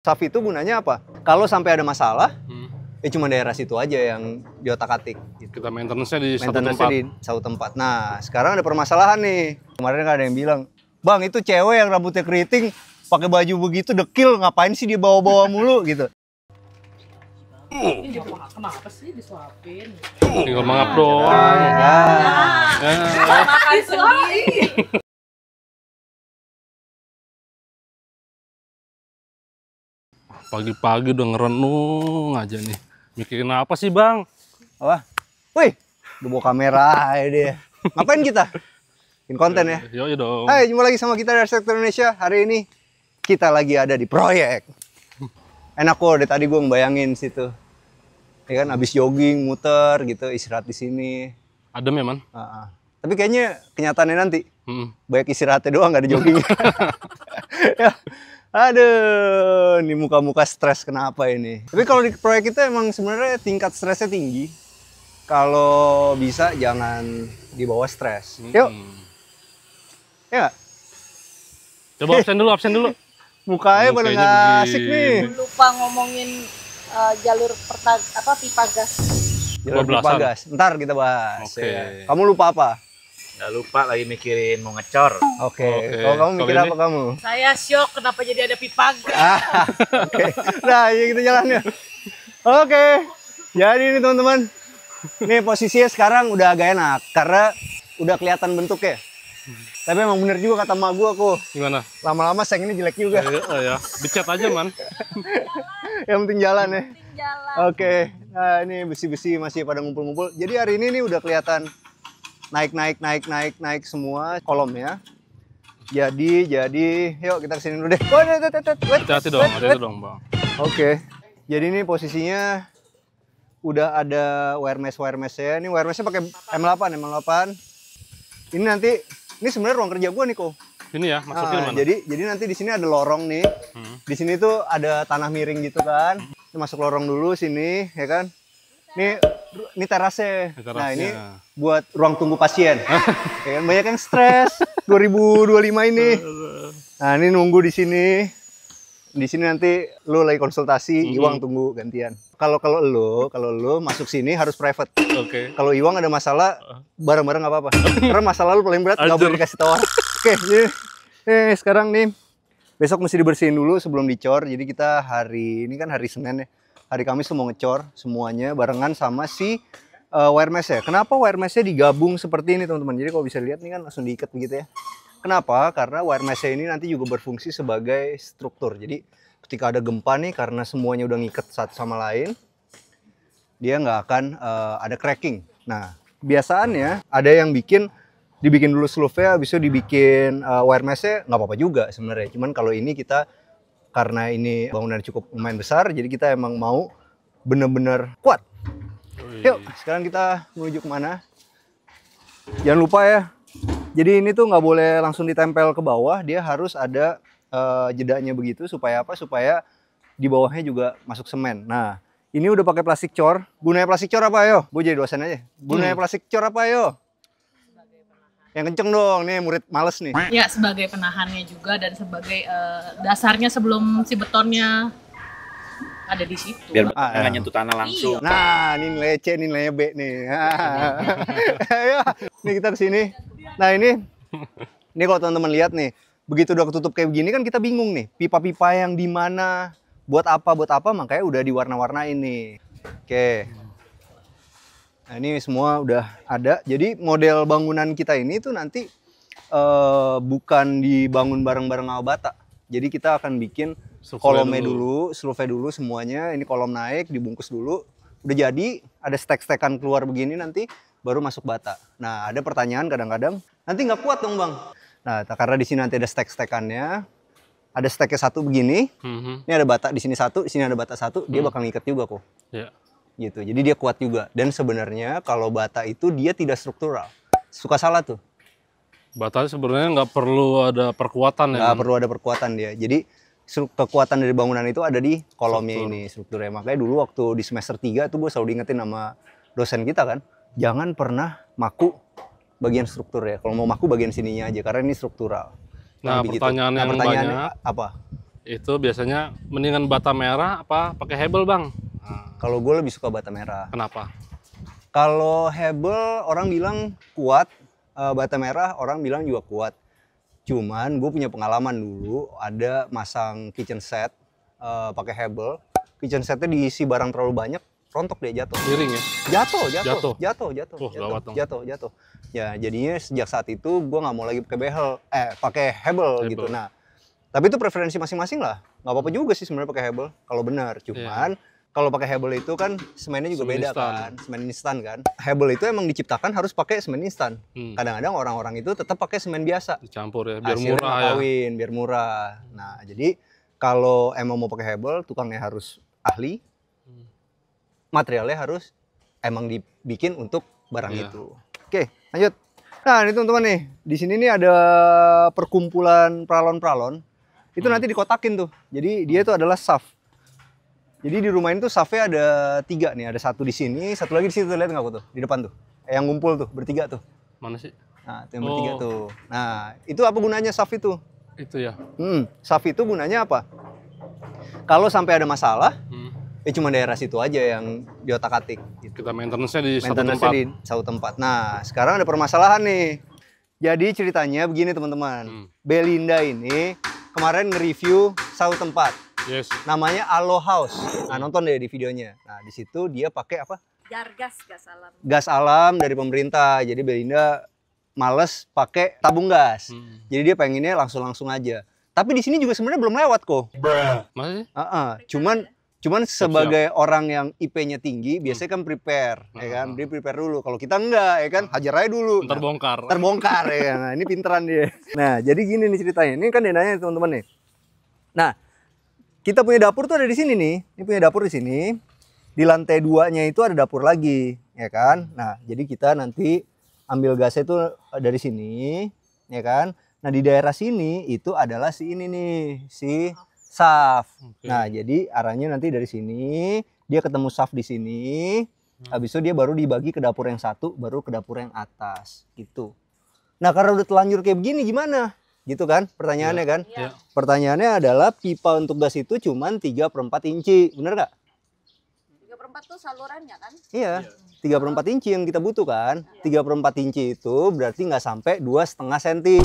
SAF itu gunanya apa? Kalau sampai ada masalah, cuma daerah situ aja yang diotak-atik. Gitu. Kita maintenance-nya di satu tempat. Nah, sekarang ada permasalahan nih. Kemarin ada yang bilang, Bang, itu cewek yang rambutnya keriting, pakai baju begitu dekil, ngapain sih dia bawa-bawa mulu gitu. Ini kenapa sih disuapin? Tinggal mangap dong. Makan sendiri. Pagi-pagi udah ngerenung aja nih. Mikirin apa sih, Bang? Apa? Wih, udah bawa kamera aja dia. Ngapain kita? Bikin konten ya? Yoi dong. Hai, jumpa lagi sama kita dari Arsitektur Indonesia. Hari ini kita lagi ada di proyek. Enak kok, dari tadi gue ngebayangin situ. Ya kan, abis jogging, muter gitu, istirahat di sini. Adem ya, Man? Tapi kayaknya kenyataannya nanti. Banyak istirahatnya doang, nggak ada jogging. Ya. Aduh, ini muka-muka stres kenapa ini? Tapi kalau di proyek kita emang sebenarnya tingkat stresnya tinggi. Kalau bisa jangan dibawa stres. Yuk. Ya. Coba absen dulu. Mukanya pada nggak asik nih. Lupa ngomongin jalur pipa gas. Jalur pipa gas. Ntar kita bahas. Oke. Ya. Kamu lupa apa? Nggak lupa lagi mikirin mau ngecor. Oke. Kalau kamu mikir apa kamu? Saya syok kenapa jadi ada pipa gas. Oke. Nah, ya kita jalan ya. Oke. Jadi ini teman-teman. Nih posisinya sekarang udah agak enak karena udah kelihatan bentuknya. Tapi emang bener juga kata emak gua kok. Gimana? Lama-lama seng ini jelek juga. Ya. Dicat aja, Man. Yang penting jalan ya. Jalan. Oke. Nah, ini besi-besi masih pada ngumpul-ngumpul. Jadi hari ini nih udah kelihatan naik semua kolomnya. Jadi yuk kita kesini dulu deh. Hati-hati dong, Bang. Oke. Jadi ini posisinya udah ada wire mesh-nya. Ini wire mesh-nya pakai M8. Ini nanti ini sebenarnya ruang kerja gua nih kok. Ini ya, masukin mana? Jadi nanti di sini ada lorong nih. Di sini tuh ada tanah miring gitu kan. Ini masuk lorong dulu sini, ya kan? Ini terasnya. Nah, ini buat ruang tunggu pasien. Ya kan, banyak yang stres 2025 ini. Nah, ini nunggu di sini. Di sini nanti lo lagi konsultasi, Iwang tunggu gantian. Kalau lo masuk sini harus private. Oke. Kalau Iwang ada masalah, bareng-bareng nggak apa-apa. Karena masalah lu paling berat nggak boleh dikasih tahu. Oke, jadi sekarang nih besok mesti dibersihin dulu sebelum dicor. Jadi kita ini kan hari Senin ya. Hari Kamis tuh mau ngecor semuanya barengan sama si wire mesh ya. Kenapa wire mesh-nya digabung seperti ini teman-teman? Jadi kalau bisa lihat nih kan langsung diikat begitu ya. Kenapa? Karena wire mesh-nya ini nanti juga berfungsi sebagai struktur. Jadi ketika ada gempa nih karena semuanya udah ngikat satu sama lain, dia nggak akan ada cracking. Nah, biasaannya ada yang dibikin dulu sleeve-nya, habis itu dibikin wire mesh-nya, nggak apa-apa juga sebenarnya. Cuman kalau ini kita karena ini bangunan cukup lumayan besar, jadi kita emang mau bener-bener kuat. Yuk, sekarang kita menuju kemana? Jangan lupa ya, jadi ini tuh nggak boleh langsung ditempel ke bawah, dia harus ada jedanya begitu, supaya apa? Supaya di bawahnya juga masuk semen. Nah, ini udah pakai plastik cor. Gunanya plastik cor apa yo? Gue jadi dosen aja. Gunanya plastik cor apa yo? Yang kenceng dong, nih murid males nih. Ya, sebagai penahannya juga dan sebagai dasarnya sebelum si betonnya ada di situ. Biar nggak nyentuh tanah langsung. Nah, ini nilai C, ini nilai B nih. Ayo, nih kita kesini. Nah ini kalau teman-teman lihat nih, begitu udah ketutup kayak begini kan kita bingung nih. Pipa-pipa yang di mana, buat apa, makanya udah diwarna-warnain nih. Oke. Nah ini semua udah ada. Jadi model bangunan kita ini tuh nanti bukan dibangun bareng-bareng sama bata. Jadi kita akan bikin kolomnya dulu, sleeve-nya dulu semuanya. Ini kolom naik, dibungkus dulu. Udah jadi, ada stek-stekan keluar begini nanti, baru masuk bata. Nah ada pertanyaan kadang-kadang, nanti nggak kuat dong bang. Nah karena di sini nanti ada stek-stekannya. Ada steknya satu begini. Ini ada bata di sini satu, di sini ada bata satu. Dia bakal ngikat juga kok. Ya. Gitu. Jadi dia kuat juga. Dan sebenarnya kalau bata itu dia tidak struktural. Suka salah tuh. Bata sebenarnya nggak perlu ada perkuatan ya. Nggak perlu ada perkuatan dia. Jadi kekuatan dari bangunan itu ada di kolomnya ini, strukturnya. Makanya dulu waktu di semester 3 tuh gue selalu diingetin sama dosen kita kan, jangan pernah maku bagian struktur ya. Kalau mau maku bagian sininya aja karena ini struktural. Nah, pertanyaan yang banyak apa? Itu biasanya mendingan bata merah apa pakai hebel bang? Nah, Kalau gue lebih suka bata merah. kenapa? Kalau hebel orang bilang kuat, bata merah orang bilang juga kuat. Cuman gue punya pengalaman dulu ada masang kitchen set pakai hebel. Kitchen setnya diisi barang terlalu banyak, rontok dia jatuh. Miring ya? Jatuh. Ya jadinya sejak saat itu gue nggak mau lagi pakai hebel gitu. Nah, tapi itu preferensi masing-masing lah. Nggak apa-apa juga sih sebenarnya pakai hebel kalau benar. Cuman kalau pakai hebel itu kan semennya juga Semen beda instan. kan, semen instan kan. Hebel itu emang diciptakan harus pakai semen instan. Kadang-kadang orang-orang itu tetap pakai semen biasa. Dicampur ya, biar Hasilnya murah nggak ya. kawin, biar murah. Nah, jadi kalau emang mau pakai hebel, tukangnya harus ahli. Materialnya harus emang dibikin untuk barang Iya. itu. Oke, lanjut. Nah, ini teman-teman nih. Di sini nih ada perkumpulan pralon-pralon. Itu nanti dikotakin tuh. Jadi dia itu adalah saf. Jadi di rumah ini tuh safnya ada 3 nih. Ada satu di sini, satu lagi di situ. Lihat nggak tuh? Di depan tuh. Yang ngumpul tuh, bertiga tuh. Mana sih? Nah, itu yang bertiga tuh. Nah, itu apa gunanya saf itu? Itu ya. Saf itu gunanya apa? Kalau sampai ada masalah, Hmm. cuma daerah situ aja yang diotak-atik. Gitu. Kita maintenance-nya di satu Maintenance-nya tempat. di satu tempat. Nah, sekarang ada permasalahan nih. Jadi ceritanya begini teman-teman. Belinda ini kemarin nge-review satu tempat. Yes. Namanya Alo House. Nah, nonton deh di videonya. Nah, di situ dia pakai apa? Jargas gas alam. Gas alam dari pemerintah. Jadi Belinda males pakai tabung gas. Jadi dia pengennya langsung aja. Tapi di sini juga sebenarnya belum lewat kok. Masa sih? Cuman sebagai orang yang IP-nya tinggi, biasanya kan prepare, ya kan? Dia prepare dulu. Kalau kita enggak, ya kan? Hajar aja dulu. Ntar bongkar. Terbongkar ya kan? Nah, ini pinteran dia. Nah, jadi gini nih ceritanya. Ini kan denanya teman-teman nih. Nah, kita punya dapur tuh ada di sini nih. Ini punya dapur di sini. Di lantai 2-nya itu ada dapur lagi, ya kan? Nah, jadi kita nanti ambil gasnya itu dari sini, ya kan? Nah, di daerah sini itu adalah si ini nih, si saf. Nah, jadi arahnya nanti dari sini, dia ketemu saf di sini. Habis itu dia baru dibagi ke dapur yang satu, baru ke dapur yang atas, gitu. Nah, karena udah telanjur kayak begini gimana? Gitu kan pertanyaannya kan? Iya. Pertanyaannya adalah pipa untuk gas itu cuman 3/4 inci, bener nggak? 3/4 tuh salurannya kan? Iya, 3/4 inci yang kita butuh kan. 3/4 inci itu berarti nggak sampai 2,5 cm.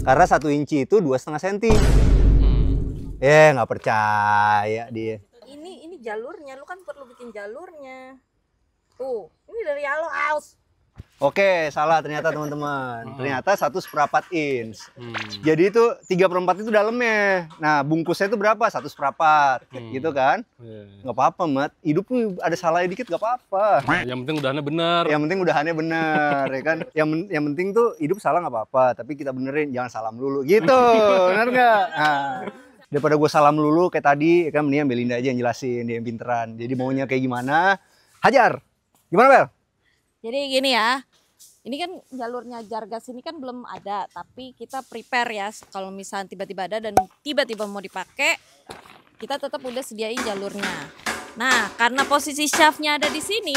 Karena 1 inci itu 2,5 cm. Nggak percaya dia. Ini jalurnya, lu kan perlu bikin jalurnya. Tuh, ini dari Alo House. Oke, salah ternyata teman-teman. Ternyata 1/4 inch. Jadi itu 3/4 itu dalamnya. Nah, bungkusnya itu berapa? 1/4. Gitu kan? Nggak apa-apa, Mat. Hidup tuh ada salahnya dikit nggak apa-apa. Yang penting udahannya bener. Yang penting udahannya bener, ya kan? Yang penting tuh hidup salah nggak apa-apa, tapi kita benerin, jangan salam dulu. Gitu, bener nggak? Nah, daripada gue salam dulu kayak tadi, ya kan mendingan Belinda aja yang jelasin, dia yang pinteran. Jadi maunya kayak gimana? Hajar! Gimana, Bel? Jadi gini ya, ini kan jalurnya Jargas ini kan belum ada, tapi kita prepare ya. Kalau misalnya tiba-tiba ada dan tiba-tiba mau dipakai, kita tetap udah sediain jalurnya. Nah, karena posisi shaftnya ada di sini,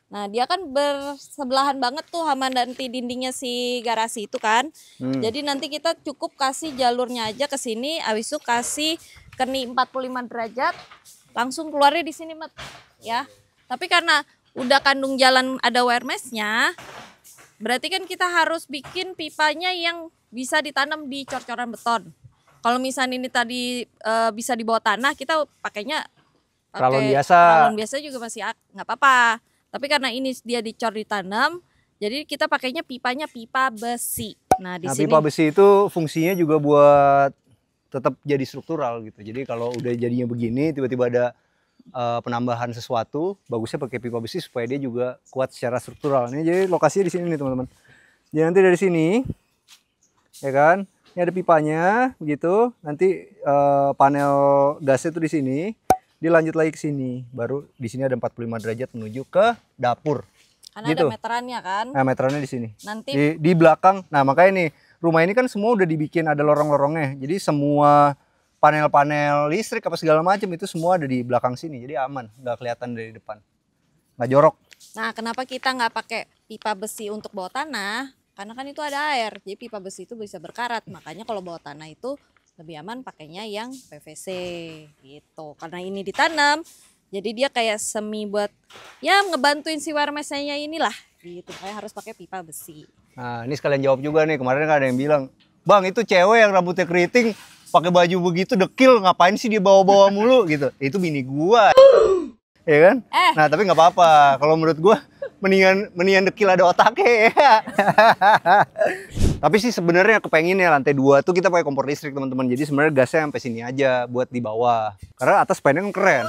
nah dia kan bersebelahan banget tuh sama nanti dindingnya si garasi itu kan. Jadi nanti kita cukup kasih jalurnya aja ke sini, habis itu kasih keni 45 derajat, langsung keluarnya di sini, Mat. Ya. Tapi karena udah kandung jalan ada wire mesh-nya, berarti kan kita harus bikin pipanya yang bisa ditanam di cor-coran beton. Kalau misalnya ini tadi bisa di bawah tanah, kita pakainya Pralon biasa. Pralon biasa juga masih nggak apa-apa. Tapi karena ini dia dicor ditanam, jadi kita pakainya pipanya pipa besi. Nah, di sini pipa besi itu fungsinya juga buat tetap jadi struktural gitu. Jadi kalau udah jadinya begini, tiba-tiba ada penambahan sesuatu, bagusnya pakai pipa besi supaya dia juga kuat secara struktural. Ini jadi lokasinya di sini nih teman-teman. Jadi nanti dari sini, ya kan? Ini ada pipanya, begitu. Nanti panel gasnya tuh di sini. Dia lanjut lagi ke sini. Baru di sini ada 45 derajat menuju ke dapur. karena gitu. ada meterannya kan. Nah, meterannya di sini. Nanti Di belakang. Nah, makanya nih, rumah ini kan semua udah dibikin ada lorong-lorongnya. Jadi semua panel-panel listrik apa segala macam itu semua ada di belakang sini. Jadi aman, nggak kelihatan dari depan. Nggak jorok. Nah, kenapa kita nggak pakai pipa besi untuk bawah tanah? karena kan itu ada air. Jadi pipa besi itu bisa berkarat. Makanya kalau bawa tanah itu lebih aman pakainya yang PVC gitu. Karena ini ditanam, jadi dia kayak semi buat ya ngebantuin si warmesnya inilah gitu. Kayak harus pakai pipa besi. Nah, ini sekalian jawab juga nih. Kemarin kan ada yang bilang, "Bang, itu cewek yang rambutnya keriting, pakai baju begitu dekil, ngapain sih dia bawa-bawa mulu?" gitu. Itu bini gua. Ya kan? Nah, tapi nggak apa-apa. Kalau menurut gua mendingan dekil ada otaknya ya. Tapi sih sebenarnya kepengen ya lantai 2 tuh kita pakai kompor listrik, teman-teman. Jadi sebenarnya gasnya sampai sini aja buat di bawah. Karena atas pennya kan keren.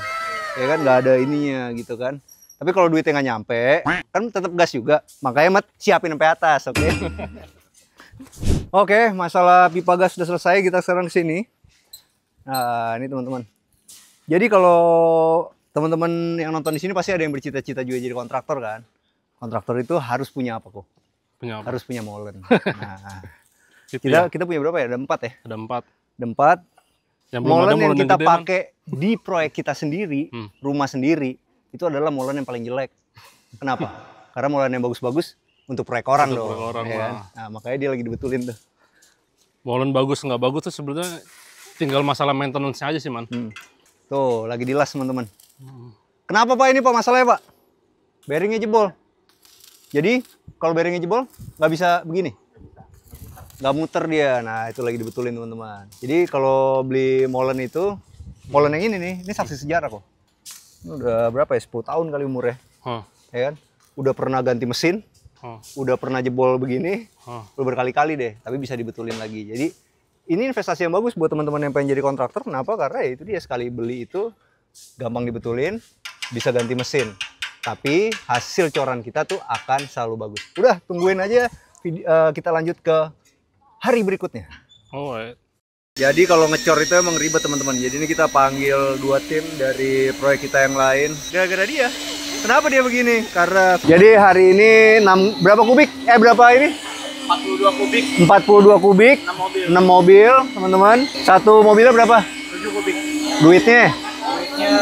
Ya kan, nggak ada ininya gitu kan. Tapi kalau duitnya nggak nyampe, kan tetap gas juga. Makanya Mat siapin sampai atas, oke? Oke, masalah pipa gas sudah selesai, kita sekarang ke sini. Nah, ini teman-teman. Jadi kalau teman-teman yang nonton di sini pasti ada yang bercita-cita juga jadi kontraktor kan. Kontraktor itu harus punya apa kok? Punya apa? Harus punya molen. Nah, Gitu ya? kita punya berapa ya? Ada 4 ya? Ada 4. Ada 4. Yang belum ada Molen yang molen kita gede, Man. pakai di proyek kita sendiri, rumah sendiri, itu adalah molen yang paling jelek. Kenapa? Karena molen yang bagus-bagus untuk proyek orang Untuk dong. proyek orang ya kan? lah. Nah, makanya dia lagi dibetulin tuh. Molen bagus nggak bagus tuh sebenarnya tinggal masalah maintenance aja sih, Man. Tuh, lagi dilas teman-teman. Kenapa Pak ini Pak masalahnya Pak? Bearingnya jebol. Jadi kalau bearingnya jebol nggak bisa begini. Nggak muter dia. Nah, itu lagi dibetulin teman-teman. Jadi kalau beli molen itu, molen yang ini nih, ini saksi sejarah kok. Ini udah berapa ya? 10 tahun kali umurnya. Ya kan? Udah pernah ganti mesin. Udah pernah jebol begini. Udah berkali-kali deh, tapi bisa dibetulin lagi. Jadi ini investasi yang bagus buat teman-teman yang pengen jadi kontraktor. Kenapa? Karena ya itu dia sekali beli itu gampang dibetulin, bisa ganti mesin. Tapi hasil coran kita tuh akan selalu bagus. Udah, tungguin aja kita lanjut ke hari berikutnya. Jadi kalau ngecor itu emang ribet teman-teman. Jadi ini kita panggil 2 tim dari proyek kita yang lain. Gara-gara dia. Kenapa dia begini? Karena jadi hari ini berapa kubik? Berapa ini? 42 kubik, 42 kubik. 6 mobil. 6 mobil, teman-teman. Satu mobilnya berapa? 7 kubik. Duitnya? Duitnya